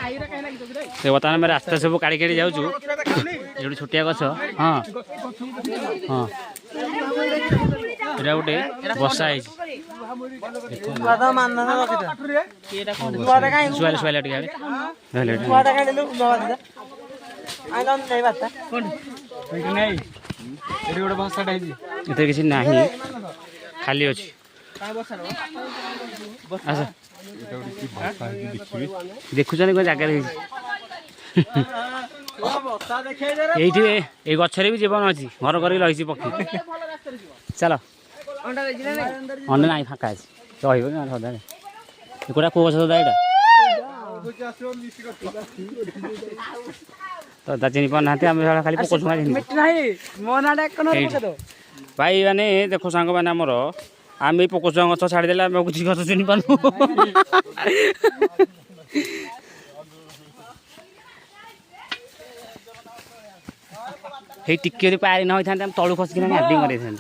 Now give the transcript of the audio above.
बर्तमान में रास्ता सब काढ़ी काढ़ी जाऊँ जो छोटिया गछ हाँ हाँ यहाँ गोटे बसा है किसी ना खाली अच्छी देखुन कोई जगह ये गचरे भी जीवन अच्छी घर कर रही पक्षी चल अंडे ना फाँका अच्छी रही सदा गोटा कौ गछ सदा यहाँ तो चिन्ह पाना खाली पोक भाई मैंने देखो सांग मैंने आमर आम पोकोचुआ गच छाड़देले आम किसी गच चिन्ह पानु टिके पारि न होता तलू खसिक